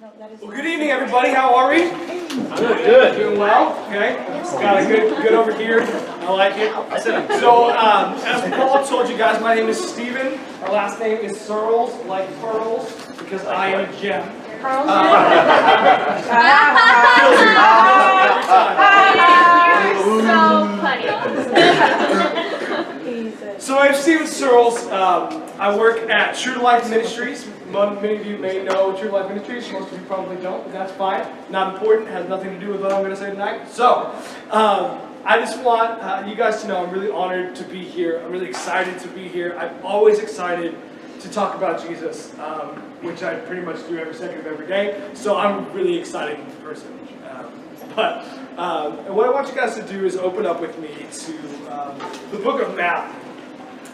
Well, good evening, everybody. How are we? Good. Doing well? Okay. Got a good over here. I like it. So, as Paul told you guys, my name is Steven. Our last name is Searles, like pearls, because I am a gem. You're so funny. So I'm Steven Searles. I work at True to Life Ministries. Many of you may know True to Life Ministries. Most of you probably don't, but that's fine. Not important. Has nothing to do with what I'm going to say tonight. So, I just want you guys to know I'm really honored to be here. I'm really excited to be here. I'm always excited to talk about Jesus, which I pretty much do every second of every day. So I'm really excited person. But what I want you guys to do is open up with me to the book of Matthew.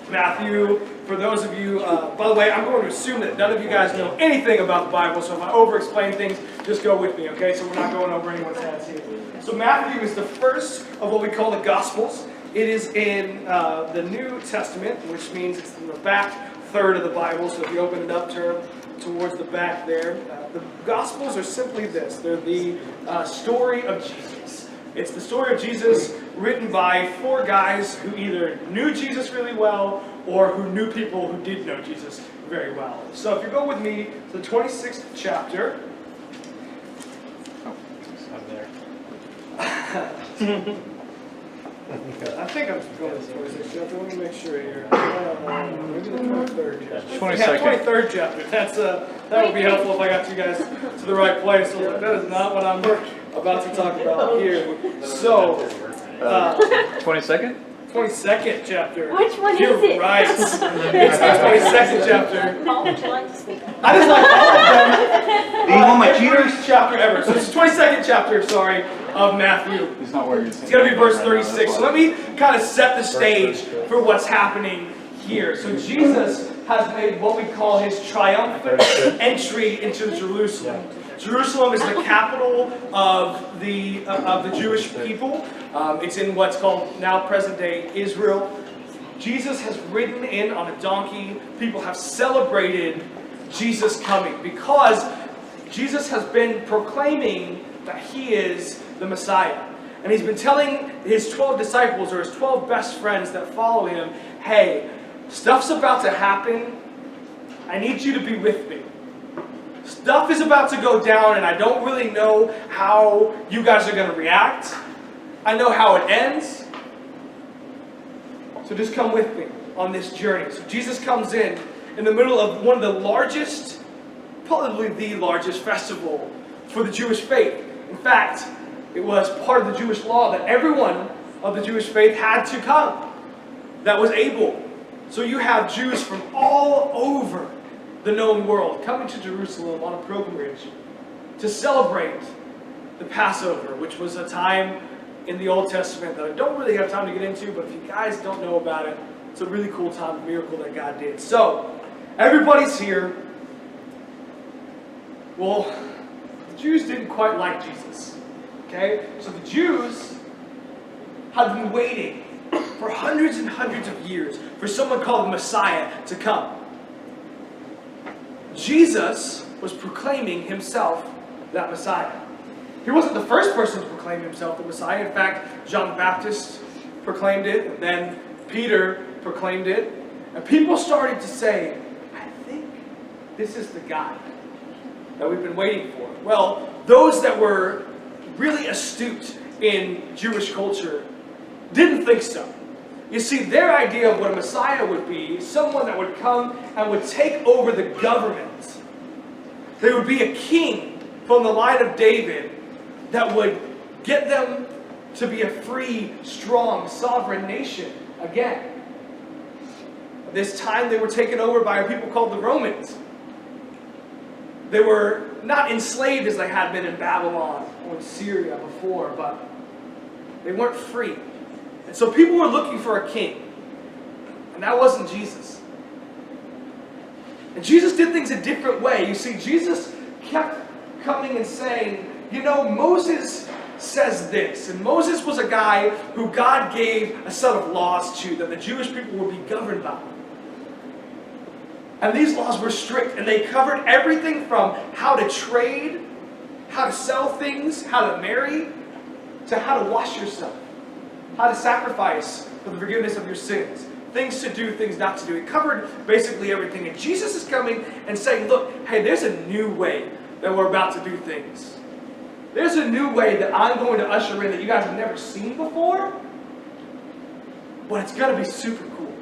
Matthew, for those of you, by the way, I'm going to assume that none of you guys know anything about the Bible, so if I over-explain things, just go with me, okay? So we're not going over anyone's heads here. So Matthew is the first of what we call the Gospels. It is in the New Testament, which means it's in the back third of the Bible, so if you open it up, turn towards the back there. The Gospels are simply this. They're the story of Jesus. It's the story of Jesus written by four guys who either knew Jesus really well or who knew people who did know Jesus very well. So if you go with me to the 26th chapter. Oh, I'm there. I think I'm going to the 26th chapter. Let me make sure here. Maybe the 23rd chapter. 22nd. Yeah, 23rd chapter. That would be helpful if I got you guys to the right place. So that is not what I'm about to talk about here. So, 22nd? 22nd chapter. Which one You're is it? right. It's the 22nd chapter. Paul, would you like to speak? I just like all of them. Do you want my cheaters? Chapter ever. So it's the 22nd chapter, of Matthew. He's not wearing his It's going to be verse 36. So let me kind of set the stage for what's happening here. So Jesus has made what we call his triumphant entry into Jerusalem. Jerusalem is the capital of the Jewish people. It's in what's called now present-day Israel. Jesus has ridden in on a donkey. People have celebrated Jesus coming because Jesus has been proclaiming that he is the Messiah. And he's been telling his 12 disciples, or his 12 best friends that follow him, hey, stuff's about to happen. I need you to be with me. Stuff is about to go down, and I don't really know how you guys are going to react. I know how it ends. So just come with me on this journey. So Jesus comes in the middle of one of the largest, probably the largest festival for the Jewish faith. In fact, it was part of the Jewish law that everyone of the Jewish faith had to come that was able. So you have Jews from all over the known world coming to Jerusalem on a pilgrimage to celebrate the Passover, which was a time in the Old Testament that I don't really have time to get into, but if you guys don't know about it, it's a really cool time, a miracle that God did. So, everybody's here. Well, the Jews didn't quite like Jesus. Okay? So the Jews had been waiting for hundreds and hundreds of years for someone called the Messiah to come. Jesus was proclaiming himself that Messiah. He wasn't the first person to proclaim himself the Messiah. In fact, John the Baptist proclaimed it, and then Peter proclaimed it. And people started to say, I think this is the guy that we've been waiting for. Well, those that were really astute in Jewish culture didn't think so. You see, their idea of what a Messiah would be, someone that would come and would take over the government. They would be a king from the line of David that would get them to be a free, strong, sovereign nation again. At this time, they were taken over by a people called the Romans. They were not enslaved as they had been in Babylon or in Syria before, but they weren't free. And so people were looking for a king. And that wasn't Jesus. And Jesus did things a different way. You see, Jesus kept coming and saying, you know, Moses says this. And Moses was a guy who God gave a set of laws to that the Jewish people would be governed by. And these laws were strict, and they covered everything from how to trade, how to sell things, how to marry, to how to wash yourself, how to sacrifice for the forgiveness of your sins, things to do, things not to do. It covered basically everything. And Jesus is coming and saying, look, hey, there's a new way that we're about to do things. There's a new way that I'm going to usher in that you guys have never seen before, but it's going to be super cool.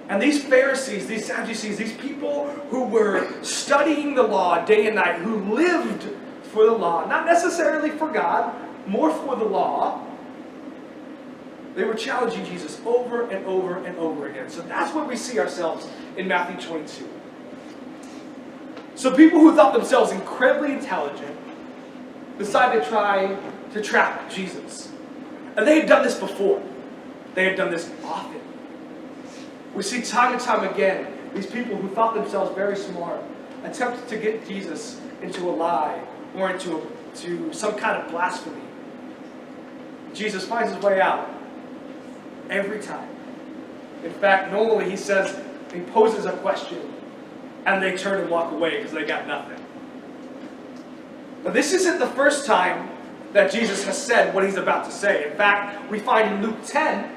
And these Pharisees, these Sadducees, these people who were studying the law day and night, who lived for the law, not necessarily for God, more for the law, they were challenging Jesus over and over and over again. So that's where we see ourselves in Matthew 22. So people who thought themselves incredibly intelligent decided to try to trap Jesus. And they had done this before. They had done this often. We see time and time again these people who thought themselves very smart attempt to get Jesus into a lie or into some kind of blasphemy. Jesus finds his way out every time. In fact, normally he poses a question and they turn and walk away because they got nothing. But this isn't the first time that Jesus has said what he's about to say. In fact, we find in Luke 10,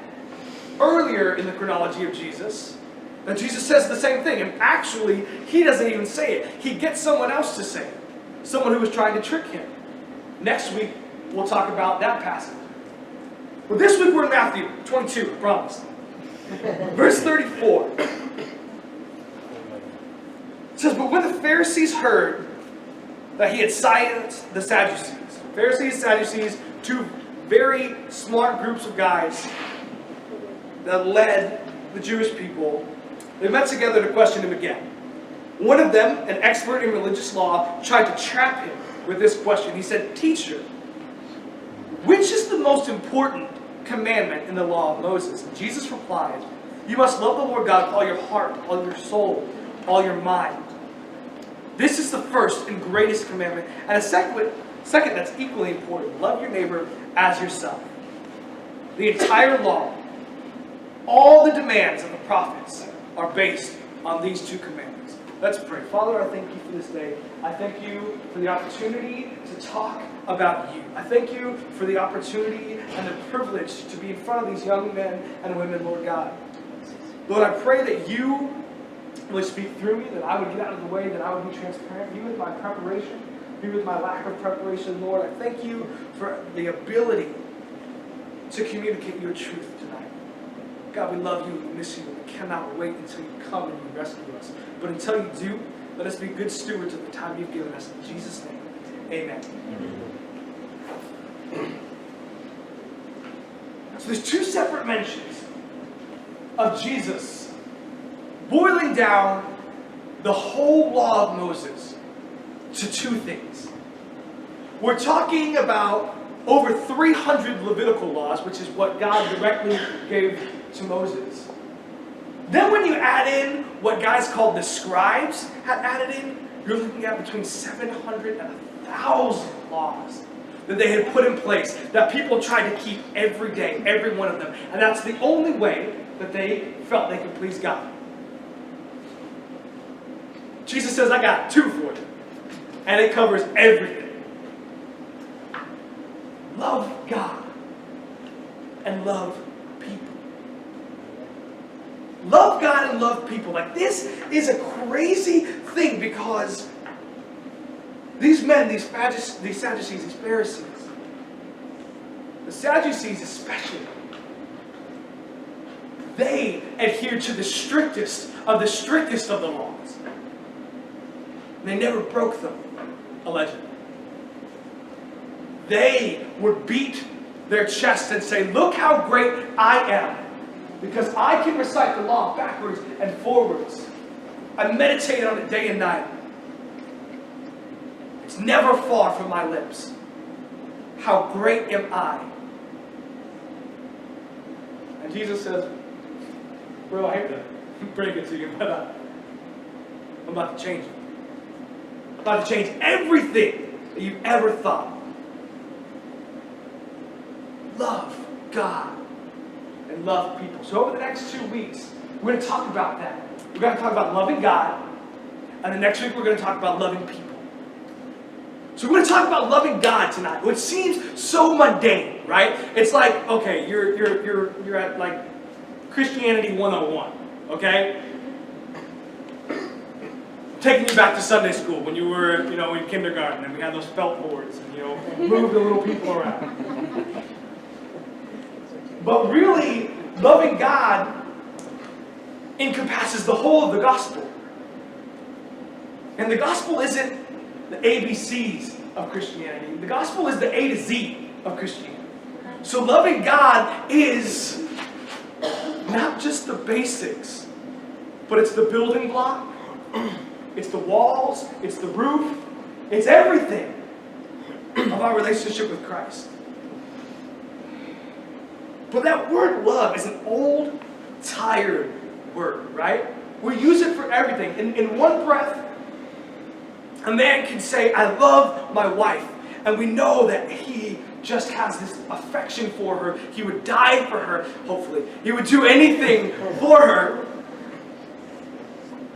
earlier in the chronology of Jesus, that Jesus says the same thing. And actually, he doesn't even say it. He gets someone else to say it. Someone who was trying to trick him. Next week, we'll talk about that passage. But this week we're in Matthew 22, I promise. Verse 34. It says, but when the Pharisees heard that he had silenced the Sadducees, Pharisees, Sadducees, two very smart groups of guys that led the Jewish people, they met together to question him again. One of them, an expert in religious law, tried to trap him with this question. He said, teacher, which is the most important commandment in the law of Moses? And Jesus replied, you must love the Lord God with all your heart, all your soul, all your mind. This is the first and greatest commandment. And a second that's equally important. Love your neighbor as yourself. The entire law, all the demands of the prophets are based on these two commandments. Let's pray. Father, I thank you for this day. I thank you for the opportunity to talk about you. I thank you for the opportunity and the privilege to be in front of these young men and women, Lord God. Lord, I pray that you would speak through me, that I would get out of the way, that I would be transparent. Be with my preparation. Be with my lack of preparation, Lord. I thank you for the ability to communicate your truth tonight. God, we love you and we miss you, and we cannot wait until you come and you rescue us. But until you do, let us be good stewards of the time you've given us. In Jesus' name, amen. So there's two separate mentions of Jesus boiling down the whole law of Moses to two things. We're talking about over 300 Levitical laws, which is what God directly gave to Moses. Then when you add in what guys called the scribes had added in, you're looking at between 700 and 1,000 laws that they had put in place that people tried to keep every day, every one of them. And that's the only way that they felt they could please God. Jesus says, I got two for you. And it covers everything. Love God and love people. Love God and love people. Like, this is a crazy thing because these men, these Sadducees, these Pharisees, the Sadducees especially, they adhered to the strictest of the laws. They never broke them, allegedly. They would beat their chest and say, look how great I am, because I can recite the law backwards and forwards. I meditate on it day and night. It's never far from my lips. How great am I? And Jesus says, bro, I hate to break it to you, but I'm about to change it. I'm about to change everything that you've ever thought. Love God and love people. So over the next 2 weeks, we're going to talk about that. we're going to talk about loving God, and the next week we're going to talk about loving people. So we're going to talk about loving God tonight, which seems so mundane, right? It's like, okay, you're at like Christianity 101, okay? Taking you back to Sunday school when you were, in kindergarten, and we had those felt boards, and moved the little people around. But really, loving God encompasses the whole of the gospel. And the gospel isn't the ABCs of Christianity. The gospel is the A to Z of Christianity. So loving God is not just the basics, but it's the building block, it's the walls, it's the roof, it's everything of our relationship with Christ. But that word love is an old, tired word, right? We use it for everything. In one breath, a man can say, I love my wife. And we know that he just has this affection for her. He would die for her, hopefully. He would do anything for her.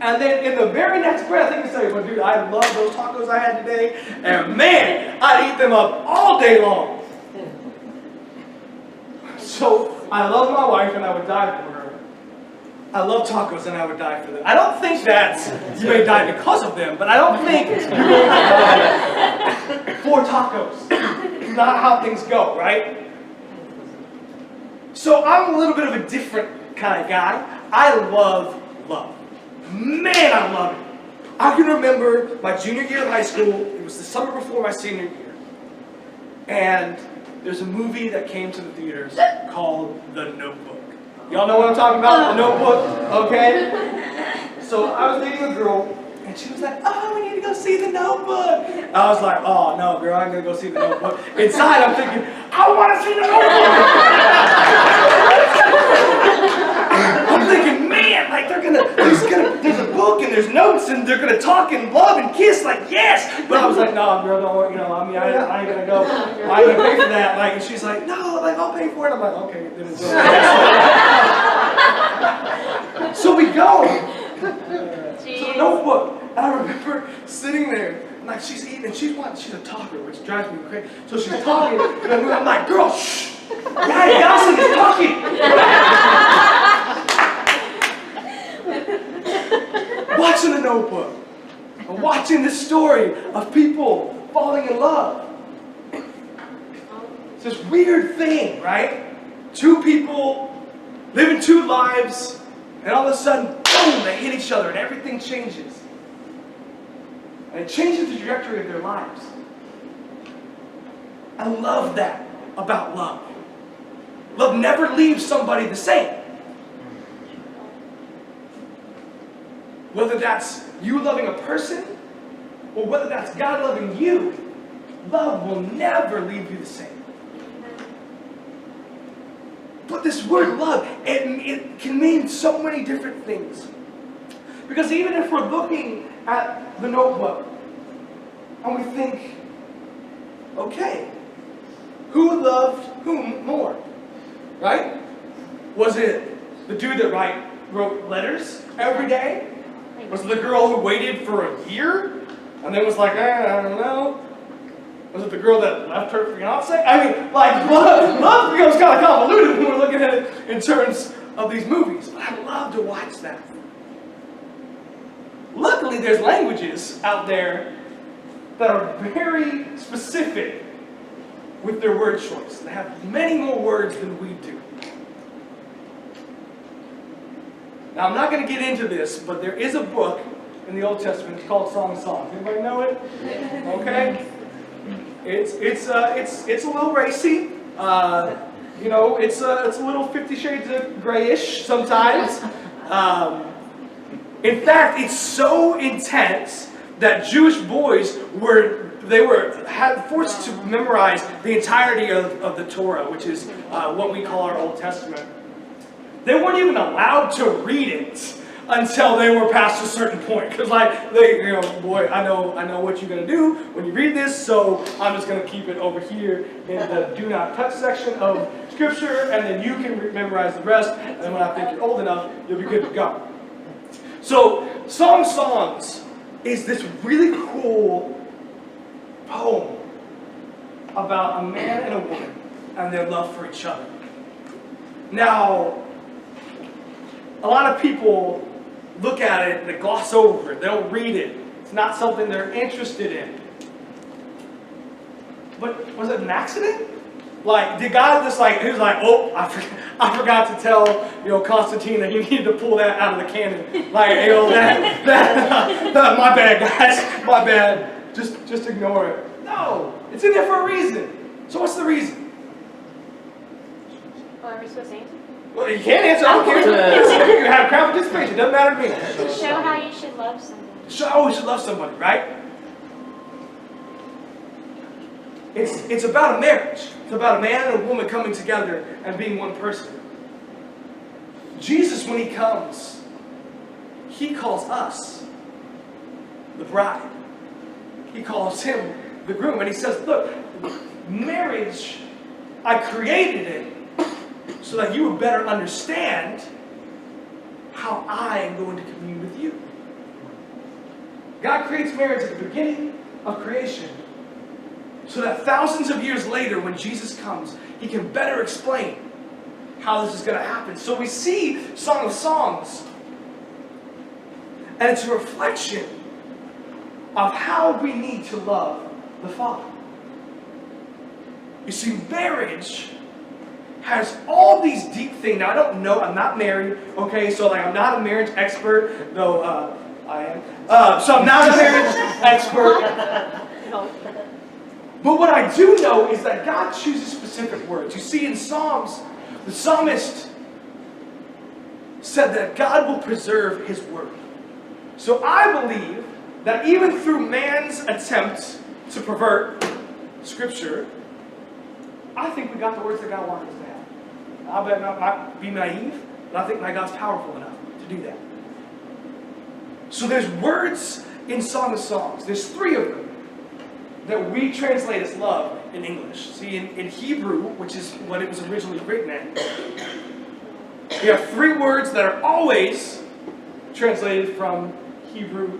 And then in the very next breath, he can say, well, dude, I love those tacos I had today. And man, I'd eat them up all day long. So I love my wife and I would die for her. I love tacos and I would die for them. I don't think that you may die because of them, but I don't think you're going to die for tacos. It's not how things go, right? So I'm a little bit of a different kind of guy. I love love. Man, I love it. I can remember my junior year of high school. It was the summer before my senior year. And there's a movie that came to the theaters called The Notebook. Y'all know what I'm talking about? The Notebook, okay? So I was dating a girl, and she was like, oh, we need to go see The Notebook. I was like, oh, no, girl, I'm going to go see The Notebook. Inside, I'm thinking, I want to see The Notebook. I'm thinking, man, like there's a book and there's notes and they're gonna talk and love and kiss, like yes. But I was like, no, girl, don't worry, I ain't gonna go. I ain't gonna pay for that. Like, and she's like, no, like I'll pay for it. I'm like, okay, then we'll go. So we go to The Notebook, and I remember sitting there. Like she's eating, and she's a talker, which drives me crazy. So she's talking, and I'm like, girl, shh! Ryan Gosling is talking! Watching The Notebook. I'm watching this story of people falling in love. It's this weird thing, right? Two people living two lives, and all of a sudden, boom, they hit each other, and everything changes. And it changes the trajectory of their lives. I love that about love. Love never leaves somebody the same. Whether that's you loving a person, or whether that's God loving you, love will never leave you the same. But this word love, it can mean so many different things. Because even if we're looking at The Notebook, and we think, okay, who loved whom more? Right? Was it the dude that wrote letters every day? Was it the girl who waited for a year and then was like, I don't know? Was it the girl that left her fiance? I mean, like, love becomes kind of convoluted when we're looking at it in terms of these movies. But I love to watch that. Luckily, there's languages out there that are very specific with their word choice. They have many more words than we do. Now, I'm not going to get into this, but there is a book in the Old Testament called Song of Songs. Anybody know it? Okay. It's a little racy. It's a little 50 Shades of Grayish sometimes. In fact, it's so intense that Jewish boys were forced to memorize the entirety of the Torah, which is what we call our Old Testament. They weren't even allowed to read it until they were past a certain point. Because boy, I know what you're going to do when you read this, so I'm just going to keep it over here in the do not touch section of Scripture, and then you can memorize the rest, and when I think you're old enough, you'll be good to go. So, Song of Songs is this really cool poem about a man and a woman and their love for each other. Now, a lot of people look at it and they gloss over it. They don't read it. It's not something they're interested in. But was it an accident? Like, did God just he was like, oh, I forgot to tell, Constantine that he needed to pull that out of the cannon. Like, my bad, guys, my bad. Just ignore it. No, it's in there for a reason. So what's the reason? Well, are we supposed to answer? Well, you can't answer. I don't care. You can have crowd participation. Doesn't matter to me. To show how you should love someone. Oh, we should love somebody, right? It's about a marriage. It's about a man and a woman coming together and being one person. Jesus, when he comes, he calls us the bride. He calls him the groom. And he says, look, marriage, I created it so that you would better understand how I am going to commune with you. God creates marriage at the beginning of creation so that thousands of years later, when Jesus comes, he can better explain how this is going to happen. So we see Song of Songs, and it's a reflection of how we need to love the Father. You see, marriage has all these deep things. Now, I don't know. I'm not married, okay? So, I'm not a marriage expert, though I am. So I'm not a marriage expert. But what I do know is that God chooses specific words. You see, in Psalms, the psalmist said that God will preserve his word. So I believe that even through man's attempts to pervert Scripture, I think we got the words that God wanted us to have. I better not be naive, but I think my God's powerful enough to do that. So there's words in Song of Songs. There's 3 of them that we translate as love in English. See, in Hebrew, which is what it was originally written in, we have 3 words that are always translated from Hebrew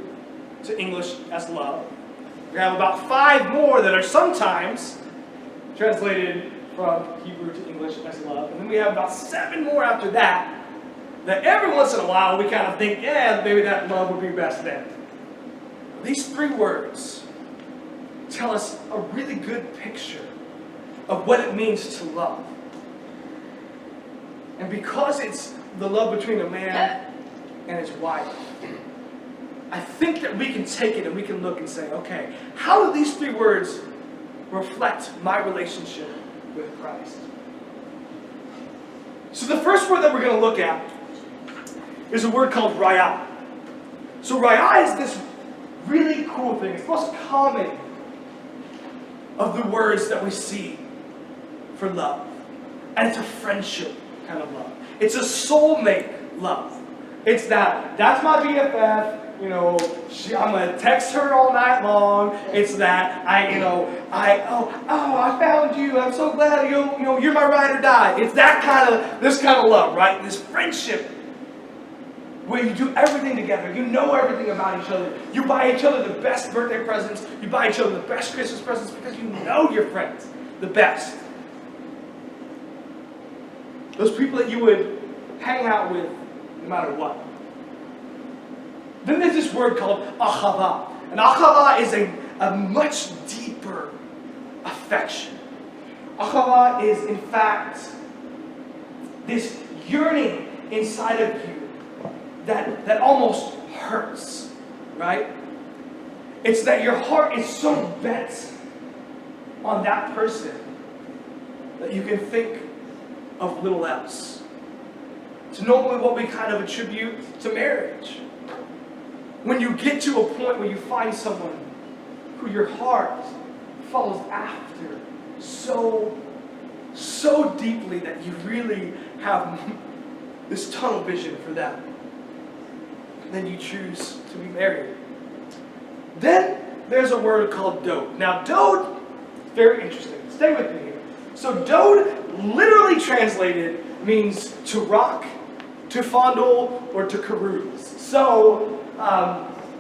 to English as love. We have about 5 more that are sometimes translated from Hebrew to English as love. And then we have about 7 more after that every once in a while we kind of think, yeah, maybe that love would be best then. These 3 words tell us a really good picture of what it means to love. And because it's the love between a man and his wife, I think that we can take it and we can look and say, okay, how do these 3 words reflect my relationship with Christ? So the first word that we're going to look at is a word called raya. So raya is this really cool thing. It's the most common of the words that we see for love. And it's a friendship kind of love. It's a soulmate love. It's that's my BFF. I'm gonna text her all night long. It's that I found you. I'm so glad you're my ride or die. It's this kind of love, right? This friendship where you do everything together. You know everything about each other. You buy each other the best birthday presents. You buy each other the best Christmas presents because you know your friends the best. Those people that you would hang out with no matter what. Then there's this word called achava. And achava is a much deeper affection. Achava is, in fact, this yearning inside of you that almost hurts, right? It's that your heart is so bent on that person that you can think of little else. It's normally what we kind of attribute to marriage. When you get to a point where you find someone who your heart follows after so deeply that you really have this tunnel vision for them, then you choose to be married. Then there's a word called dode. Now dode, very interesting. Stay with me here. So dode, literally translated, means to rock, to fondle, or to carouse. So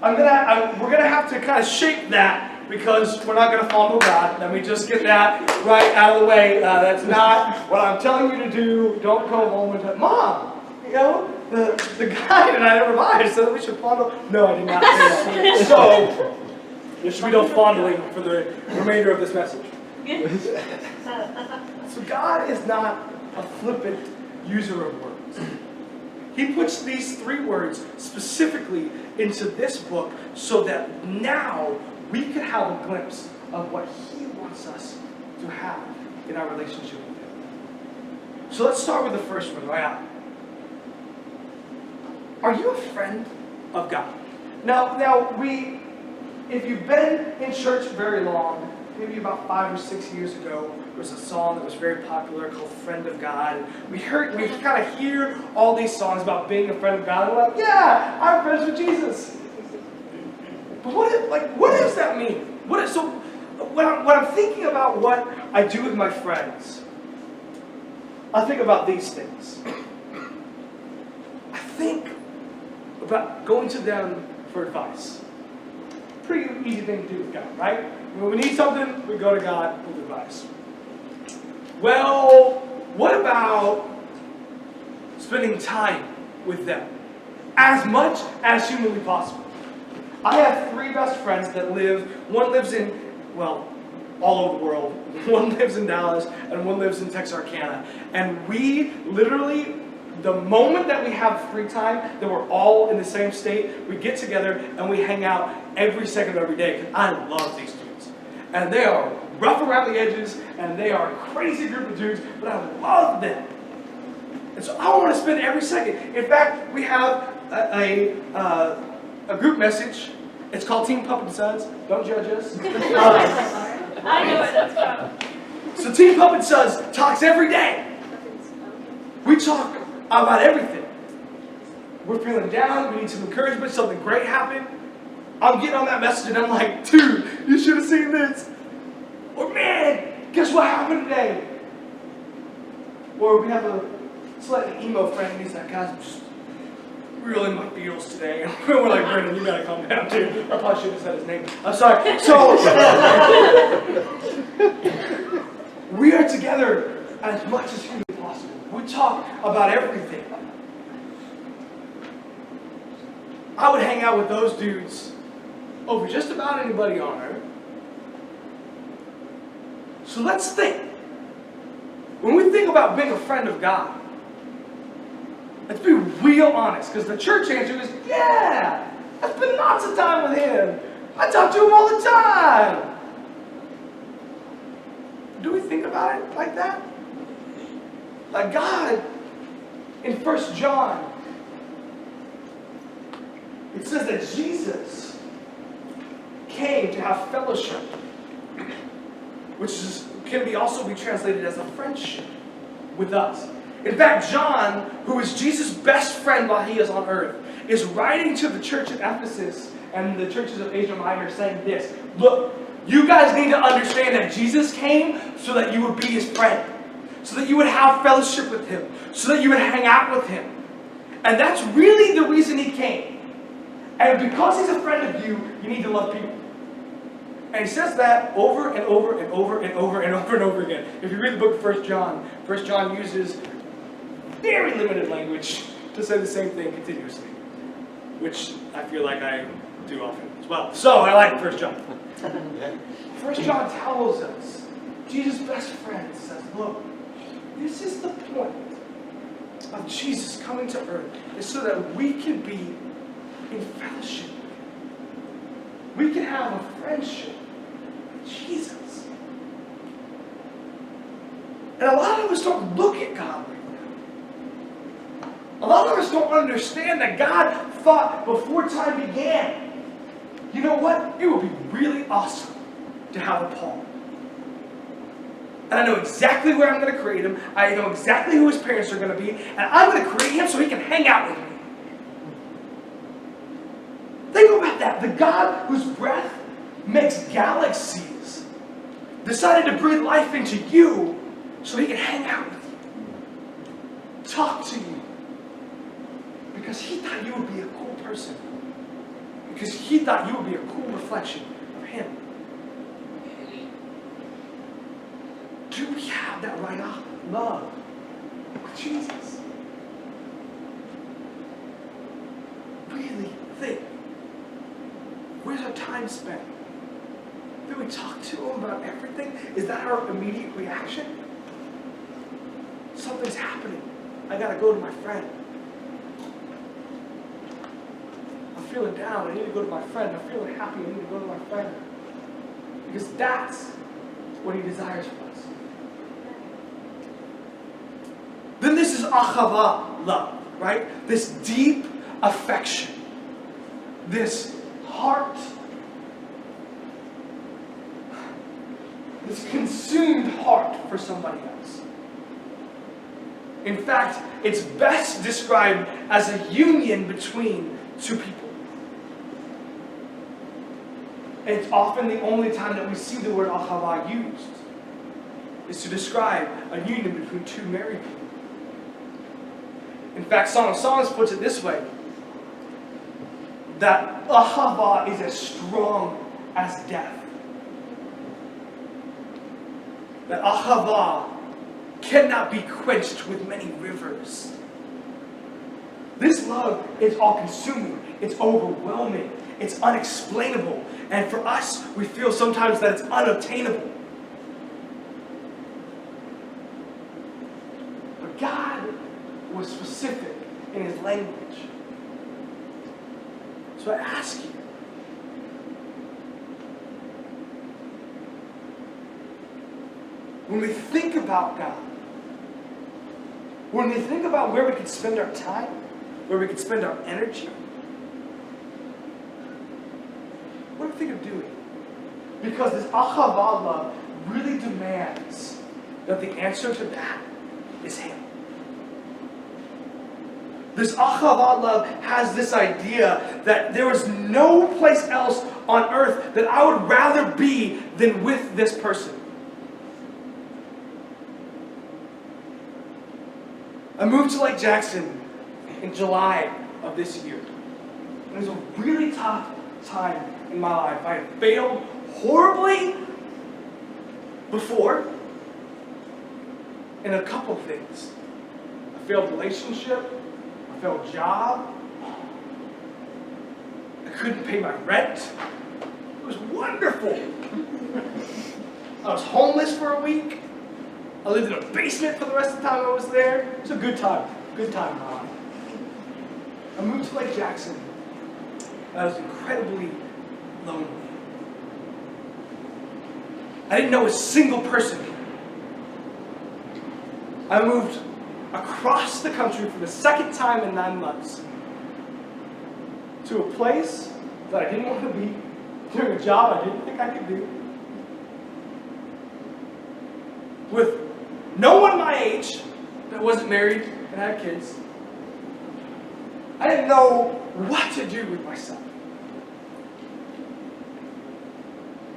we're gonna have to kind of shape that because we're not gonna fondle God. Let me just get that right out of the way. That's not what I'm telling you to do. Don't go home and tell Mom. You know, the guy that I revised said that we should fondle. No, I did not say that. So there should be no fondling for the remainder of this message. So God is not a flippant user of words. He puts these 3 words specifically into this book so that now we could have a glimpse of what He wants us to have in our relationship with Him. So let's start with the first one right out. Are you a friend of God? Now, if you've been in church very long, maybe about 5 or 6 years ago, there was a song that was very popular called "Friend of God." We kind of hear all these songs about being a friend of God, and we're like, yeah, I'm friends with Jesus. But what does that mean? When I'm thinking about what I do with my friends, I think about these things. I think about going to them for advice. Pretty easy thing to do with God, right? When we need something, we go to God with advice. Well, what about spending time with them? As much as humanly possible. I have 3 best friends that one lives in, well, all over the world. One lives in Dallas, and one lives in Texarkana. And we literally, the moment that we have free time, that we're all in the same state, we get together and we hang out every second of every day. Because I love these dudes. And they are rough around the edges, and they are a crazy group of dudes, but I love them. And so I want to spend every second. In fact, we have a group message. It's called Team Puppet Suds. Don't judge us. I know where that's from. So Team Puppet Suds talks every day. We talk about everything. We're feeling down. We need some encouragement. Something great happened. I'm getting on that message and I'm like, dude, you should have seen this. Or man, guess what happened today? Or we have a slightly emo friend and he's like, guys, I'm just real in my feels today. And we're like, Brendan, you gotta calm down too. I probably should have said his name. I'm sorry. So we are together as much as humanly possible. We talk about everything. I would hang out with those dudes over just about anybody on earth. So let's think. When we think about being a friend of God, let's be real honest, because the church answer is, yeah, I spend lots of time with Him. I talk to Him all the time. Do we think about it like that? Like God, in 1 John, it says that Jesus came to have fellowship, which can also be translated as a friendship with us. In fact, John, who is Jesus' best friend while he is on earth, is writing to the church at Ephesus and the churches of Asia Minor saying this: look, you guys need to understand that Jesus came so that you would be His friend, so that you would have fellowship with Him, so that you would hang out with Him. And that's really the reason He came. And because He's a friend of you, you need to love people. And he says that over and over and over and over and over and over again. If you read the book of 1 John uses very limited language to say the same thing continuously, which I feel like I do often as well. So I like 1 John. 1 John tells us, Jesus' best friend says, look, this is the point of Jesus coming to earth, is so that we can be in fellowship. We can have a friendship with Jesus. And a lot of us don't look at God like that. A lot of us don't understand that God thought before time began, you know what? It would be really awesome to have a Paul. And I know exactly where I'm going to create him. I know exactly who his parents are going to be. And I'm going to create him so he can hang out with me. Think about that. The God whose breath makes galaxies decided to breathe life into you so He can hang out with you, talk to you, because He thought you would be a cool person because he thought you would be a cool reflection of him. Do we have that right love with Jesus? Really think. Where's our time spent? Do we talk to him about everything? Is that our immediate reaction? Something's happening. I gotta go to my friend. I'm feeling down. I need to go to my friend. I'm feeling happy. I need to go to my friend. Because that's what he desires from us. Then this is ahava love, right? This deep affection. This heart. This consumed heart for somebody else. In fact, it's best described as a union between two people. And it's often the only time that we see the word ahava used is to describe a union between two married people. In fact, Song of Songs puts it this way, that ahava is as strong as death. That ahava cannot be quenched with many rivers. This love is all-consuming. It's overwhelming. It's unexplainable. And for us, we feel sometimes that it's unobtainable. But God was specific in his language. So I ask you, when we think about God, when we think about where we could spend our time, where we could spend our energy, what do we think of doing? Because this ahava love really demands that the answer to that is him. This ahava love has this idea that there is no place else on earth that I would rather be than with this person. I moved to Lake Jackson in July of this year. It was a really tough time in my life. I had failed horribly before in a couple of things. A failed relationship, a failed job. I couldn't pay my rent. It was wonderful. I was homeless for a week. I lived in a basement for the rest of the time I was there. It was a good time. Good time in my life. I moved to Lake Jackson. I was incredibly lonely. I didn't know a single person. I moved across the country for the second time in 9 months to a place that I didn't want to be, doing a job I didn't think I could do, with no one my age that wasn't married and had kids. I didn't know what to do with myself.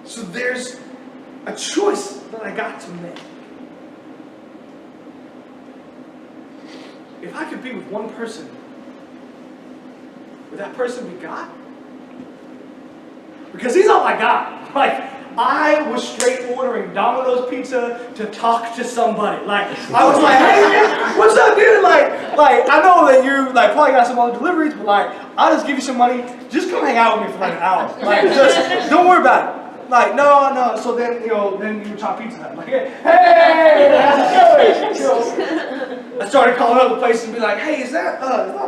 So there's a choice that I got to make. If I could be with one person, would that person be God? Because he's all I got. Like, I was straight ordering Domino's pizza to talk to somebody. Like, I was like, hey man, what's up, dude? Like, I know that you probably got some other deliveries, but I'll just give you some money. Just come hang out with me for an hour. Just don't worry about it. No. So then, then you chop pizza Hut. Hey, how's it going? I started calling other places and be like, hey, is that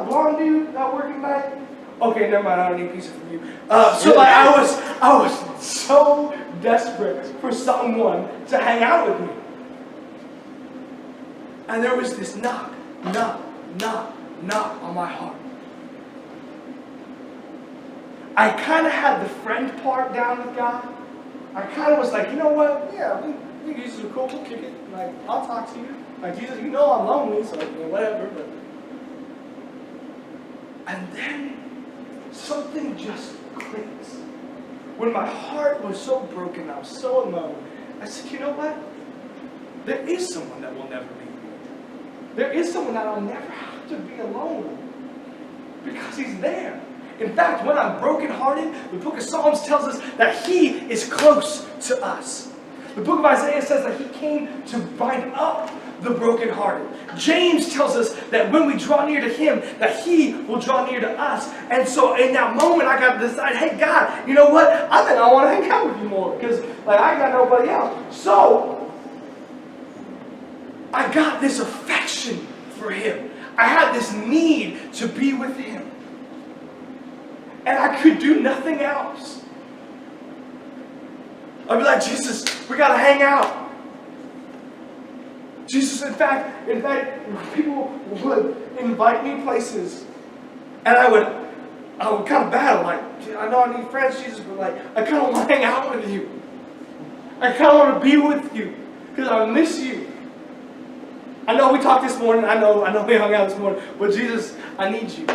blonde dude not working tonight? Okay, never mind. I don't need pizza from you. I was so desperate for someone to hang out with me. And there was this knock on my heart. I kind of had the friend part down with God. I kind of was like, you know what? Yeah, we Jesus are cool. We'll kick it. I'll talk to you. Jesus, you know I'm lonely, so whatever. But and then something just clicked. When my heart was so broken, I was so alone, I said, you know what? There is someone that will never be me. There is someone that I'll never have to be alone. Because he's there. In fact, when I'm brokenhearted, the book of Psalms tells us that He is close to us. The book of Isaiah says that He came to bind up the brokenhearted. James tells us that when we draw near to Him, that He will draw near to us. And so in that moment, I got to decide, hey God, you know what? I think I want to hang out with you more because I got nobody else. So I got this affection for Him. I had this need to be with Him. And I could do nothing else. I'd be like, Jesus, we got to hang out. Jesus, in fact, people would invite me places, and I would kind of battle, like, I know I need friends, Jesus, but I kind of want to hang out with you. I kind of want to be with you, because I miss you. I know we talked this morning, I know we hung out this morning, but Jesus, I need you.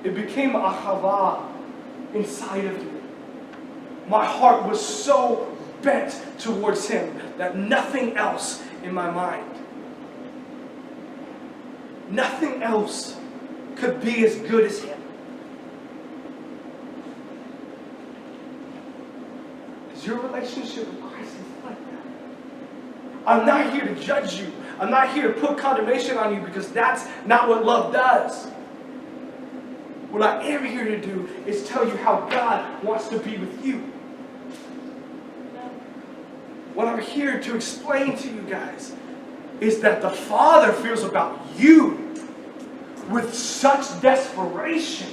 It became a ahava inside of me. My heart was so bent towards Him that nothing else in my mind, nothing else could be as good as Him. Is your relationship with Christ like that? I'm not here to judge you. I'm not here to put condemnation on you because that's not what love does. What I am here to do is tell you how God wants to be with you. What I'm here to explain to you guys is that the Father feels about you with such desperation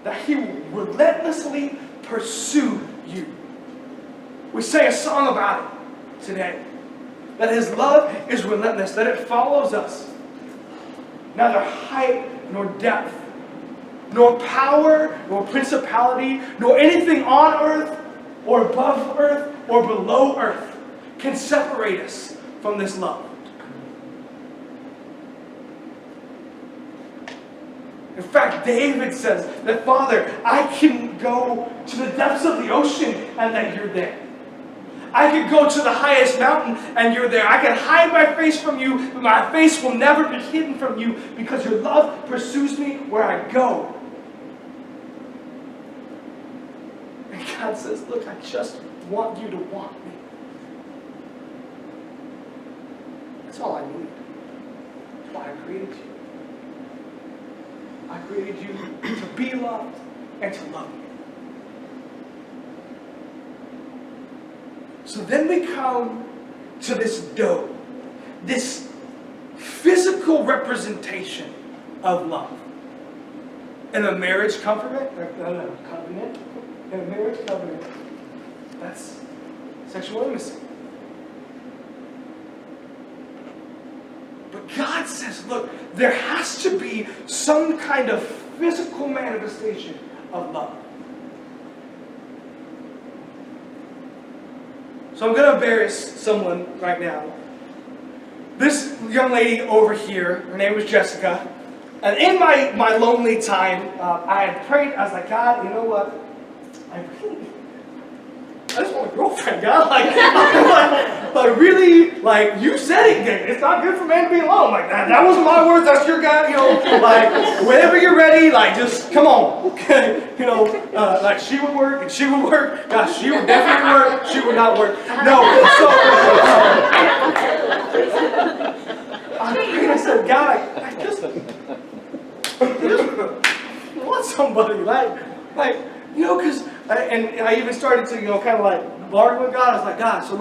that He will relentlessly pursue you. We sang a song about it today. That His love is relentless, that it follows us. Neither height nor depth, nor power, nor principality, nor anything on earth, or above earth, or below earth, can separate us from this love. In fact, David says that, Father, I can go to the depths of the ocean and that You're there. I can go to the highest mountain and You're there. I can hide my face from You, but my face will never be hidden from You because Your love pursues me where I go. And God says, look, I just want you to want me. That's all I need. That's why I created you. I created you to be loved and to love you. So then we come to this dough, this physical representation of love. In a marriage covenant, in a marriage covenant, that's sexual intimacy. But God says, look, there has to be some kind of physical manifestation of love. So I'm going to embarrass someone right now. This young lady over here, her name was Jessica. And in my lonely time, I had prayed. I was like, God, you know what? I just want a girlfriend, God. Really, you said it. It's not good for man to be alone. Like that wasn't my words. That's your God. Whenever you're ready, just come on. Okay. She would work and she would work. Gosh, she would definitely work. She would not work. No. So I prayed. I said, God, I just want somebody because and I even started to kind of bargain with God. I was like, God, so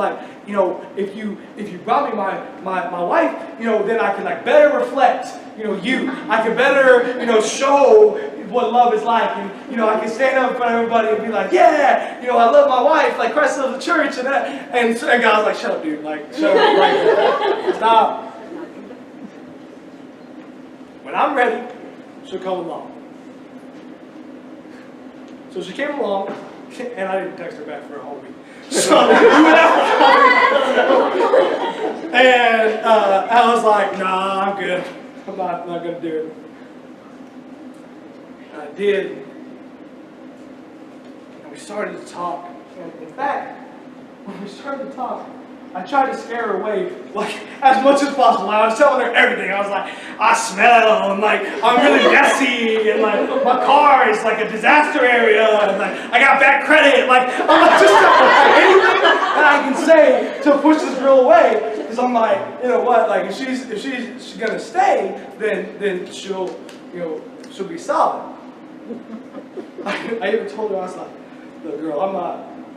if you brought me my wife, then I can better reflect you. I can better show what love is like, and I can stand up in front of everybody and be like, yeah, I love my wife like Christ loves the church and that. And God was like, shut up, dude, shut up, stop. When I'm ready, she'll come along. So she came along, and I didn't text her back for a whole week. So we went out for coffee. And I was like, nah, I'm good. I'm not going to do it. And I did. And we started to talk. And in fact, when we started to talk, I tried to scare her away, like, as much as possible. I was telling her everything. I was like, I smell, and like, I'm really messy, and like, my car is like a disaster area, and like, I got bad credit. Like, I'm like, just anything that I can say to push this girl away. Because I'm like, you know what? Like, if she's gonna stay, then she'll be solid. I even told her, I was like, look, girl, I'm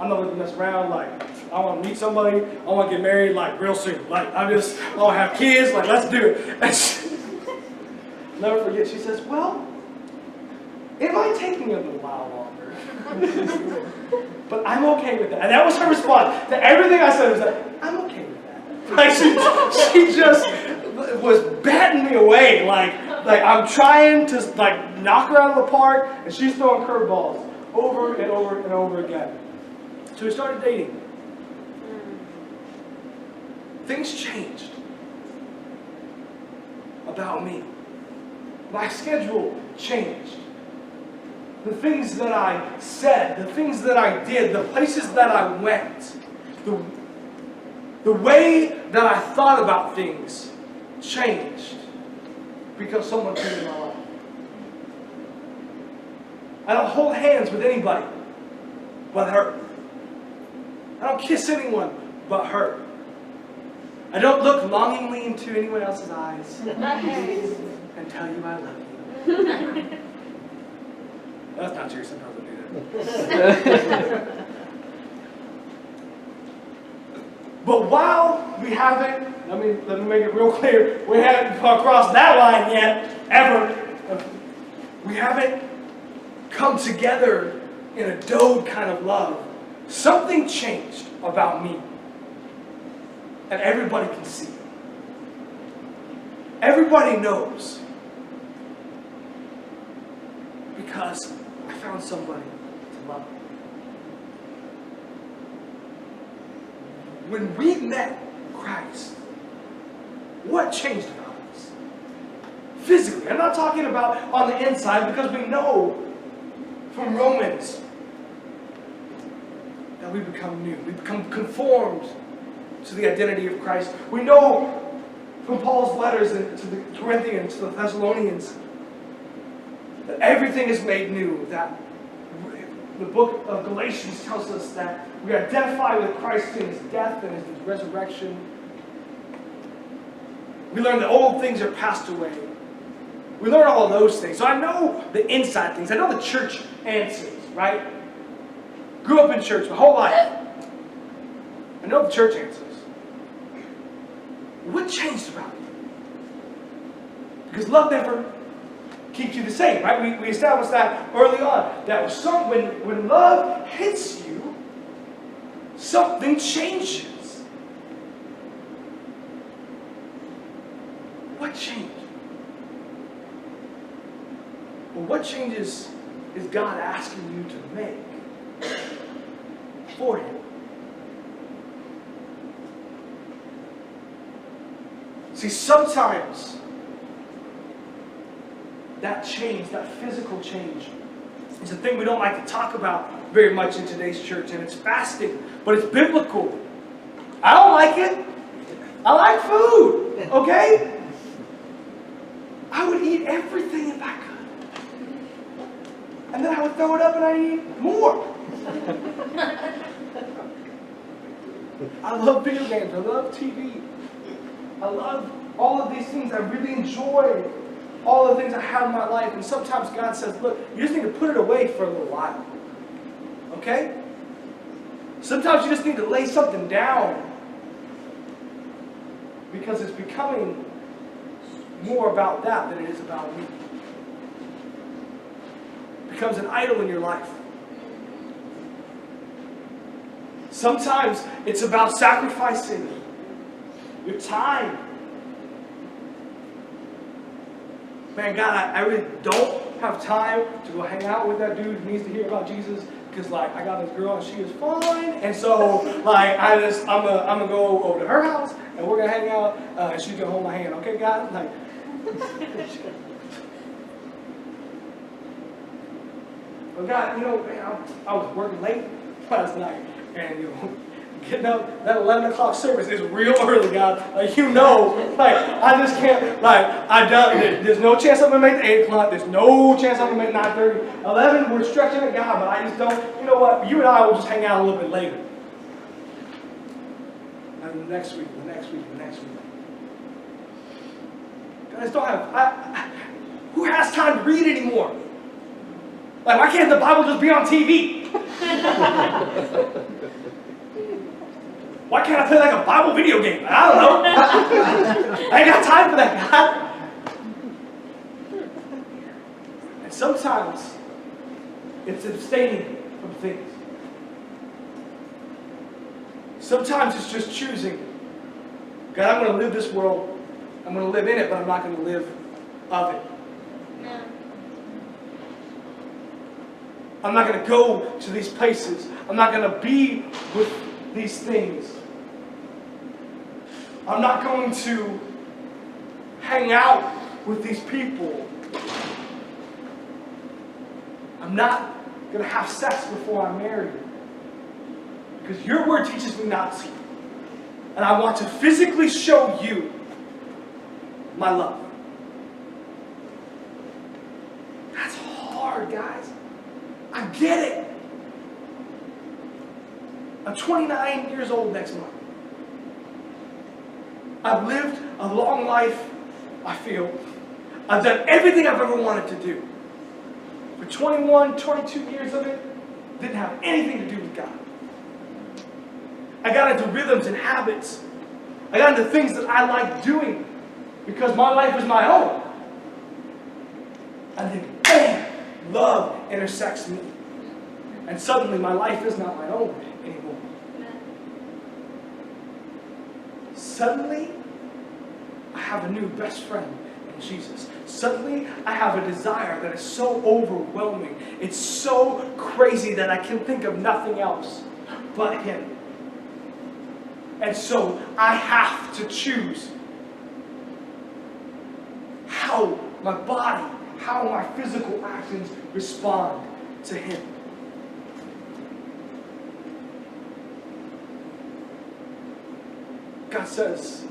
not looking to mess around. Like, I want to meet somebody. I want to get married like real soon. Like, I want to have kids. Like, let's do it. And never forget. She says, well, it might take me a little while longer, but I'm okay with that. And that was her response to everything I said. Was like, I'm okay with that. Like, she just was batting me away. Like I'm trying to like knock her out of the park, and she's throwing curveballs over and over and over again. So we started dating. Things changed about me. My schedule changed. The things that I said, the things that I did, the places that I went, the way that I thought about things changed because someone came in my life. I don't hold hands with anybody but her. I don't kiss anyone but her. I don't look longingly into anyone else's eyes and tell you I love you. That's not true. Sometimes I do that. But while we haven't, let me make it real clear, we haven't crossed that line yet, ever. We haven't come together in a dode kind of love. Something changed about me. And everybody can see it. Everybody knows. Because I found somebody to love. When we met Christ, what changed about us? Physically. I'm not talking about on the inside, because we know from Romans that we become new. We become conformed to the identity of Christ. We know from Paul's letters to the Corinthians, to the Thessalonians, that everything is made new. That the book of Galatians tells us that we identify with Christ in His death and His resurrection. We learn that old things are passed away. We learn all of those things. So I know the inside things. I know the church answers, right? Grew up in church my whole life. I know the church answers. What changed about you? Because love never keeps you the same, right? We established that early on. That was when love hits you, something changes. What changed? Well, what changes is God asking you to make for Him? See, sometimes that change, that physical change, is a thing we don't like to talk about very much in today's church, and it's fasting, but it's biblical. I don't like it. I like food, okay? I would eat everything if I could. And then I would throw it up and I'd eat more. I love video games. I love TV. I love all of these things. I really enjoy all the things I have in my life. And sometimes God says, look, you just need to put it away for a little while. Okay? Sometimes you just need to lay something down. Because it's becoming more about that than it is about me. It becomes an idol in your life. Sometimes it's about sacrificing your time. Man, God, I really don't have time to go hang out with that dude who needs to hear about Jesus, because like I got this girl and she is fine, and so like I'm gonna go over to her house and we're gonna hang out and she's gonna hold my hand. Okay, God, like. But God, man, I was working late last night, and Getting up, that 11 o'clock service is real early, God. Like, you know, like, I just can't, like, there's no chance I'm going to make the 8 o'clock. There's no chance I'm going to make 9:30. 11, we're stretching it, God, but I just don't, you know what? You and I will just hang out a little bit later. And the next week. Guys, don't have, who has time to read anymore? Like, why can't the Bible just be on TV? Why can't I play like a Bible video game? I don't know. I ain't got time for that, God. And sometimes it's abstaining from things. Sometimes it's just choosing. God, I'm going to live this world. I'm going to live in it, but I'm not going to live of it. No. I'm not going to go to these places. I'm not going to be with these things. I'm not going to hang out with these people. I'm not going to have sex before I'm married. Because your word teaches me not to. And I want to physically show you my love. That's hard, guys. I get it. I'm 29 years old next month. I've lived a long life, I feel. I've done everything I've ever wanted to do. For 21, 22 years of it, didn't have anything to do with God. I got into rhythms and habits. I got into things that I like doing because my life is my own. And then, bam, love intersects me. And suddenly my life is not my own anymore. Suddenly, I have a new best friend in Jesus. Suddenly, I have a desire that is so overwhelming. It's so crazy that I can think of nothing else but Him. And so, I have to choose how my body, how my physical actions respond to Him. God says,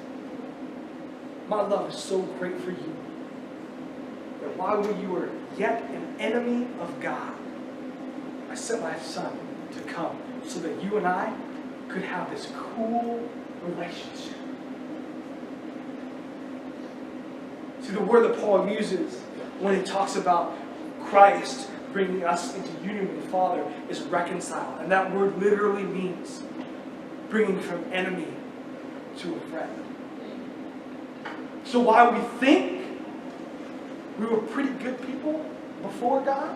my love is so great for you that while you were yet an enemy of God, I sent my Son to come so that you and I could have this cool relationship. See, the word that Paul uses when he talks about Christ bringing us into union with the Father is reconcile. And that word literally means bringing from enemy to a friend. So while we think we were pretty good people before God,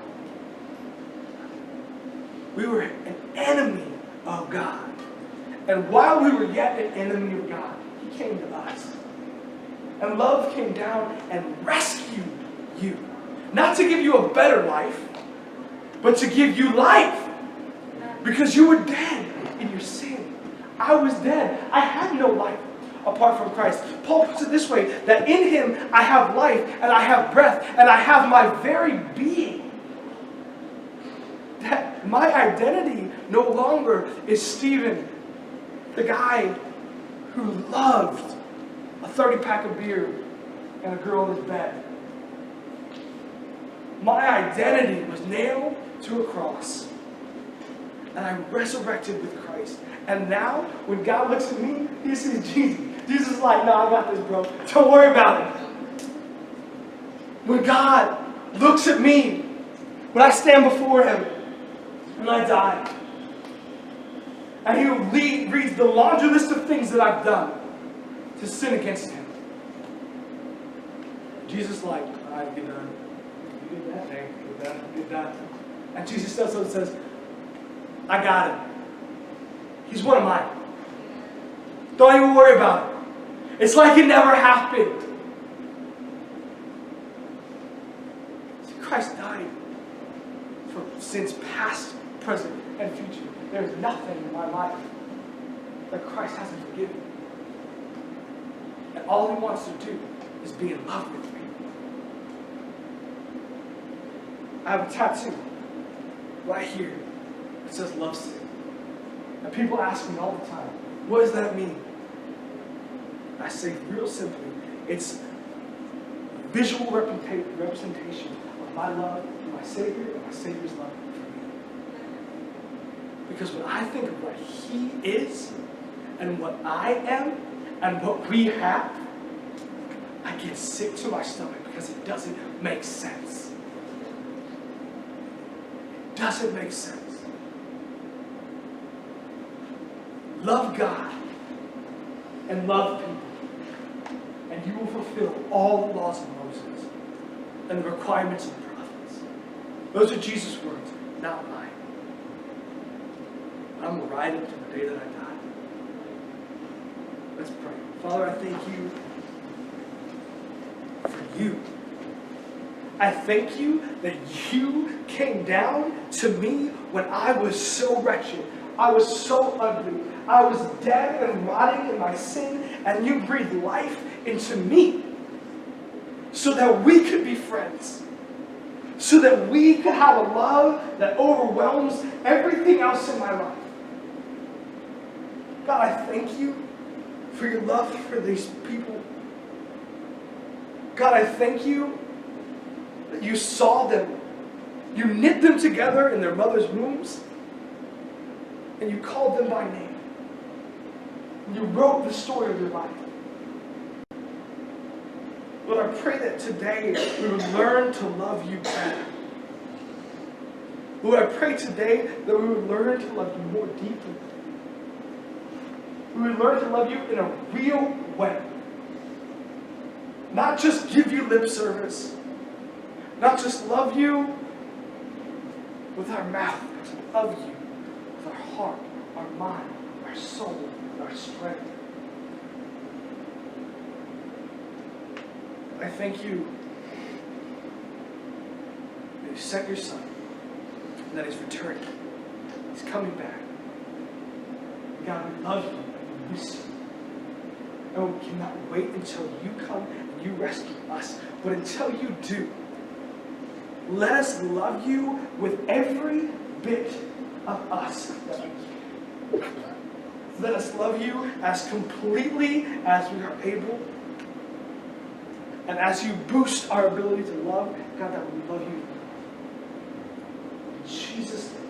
we were an enemy of God. And while we were yet an enemy of God, He came to us. And love came down and rescued you. Not to give you a better life, but to give you life. Because you were dead in your sin. I was dead. I had no life apart from Christ. Paul puts it this way, that in Him I have life, and I have breath, and I have my very being. That my identity no longer is Stephen, the guy who loved a 30-pack of beer and a girl in his bed. My identity was nailed to a cross. And I resurrected with Christ. And now, when God looks at me, He sees Jesus. Jesus is like, no, I got this, bro. Don't worry about it. When God looks at me, when I stand before Him, and I die, and He reads the laundry list of things that I've done to sin against Him. Jesus is like, all right, get done. You did that, man. You did that. And Jesus does so and says, I got Him. He's one of mine. Don't even worry about it. It's like it never happened. See, Christ died for sins past, present, and future. There is nothing in my life that Christ hasn't forgiven. And all He wants to do is be in love with me. I have a tattoo right here that says love sin. And people ask me all the time, what does that mean? I say real simply, it's a visual representation of my love for my Savior and my Savior's love for me. Because when I think of what He is and what I am and what we have, I get sick to my stomach because it doesn't make sense. It doesn't make sense. Love God and love people, and you will fulfill all the laws of Moses and the requirements of the prophets. Those are Jesus' words, not mine. I'm going to ride up to the day that I die. Let's pray. Father, I thank you for you. I thank you that you came down to me when I was so wretched. I was so ugly. I was dead and rotting in my sin, and you breathed life into me so that we could be friends. So that we could have a love that overwhelms everything else in my life. God, I thank you for your love for these people. God, I thank you that you saw them. You knit them together in their mother's wombs. And you called them by name. And you wrote the story of their life. Lord, I pray that today we would learn to love you better. Lord, I pray today that we would learn to love you more deeply. We would learn to love you in a real way. Not just give you lip service. Not just love you with our mouth, but to love you with our heart, our mind, our soul, and our strength. I thank you that you sent your Son and that He's returning. He's coming back. God, we love you and we miss you. And we cannot wait until you come and you rescue us. But until you do, let us love you with every bit of us that we can. Let us love you as completely as we are able. And as you boost our ability to love, God, that we love you. In Jesus' name.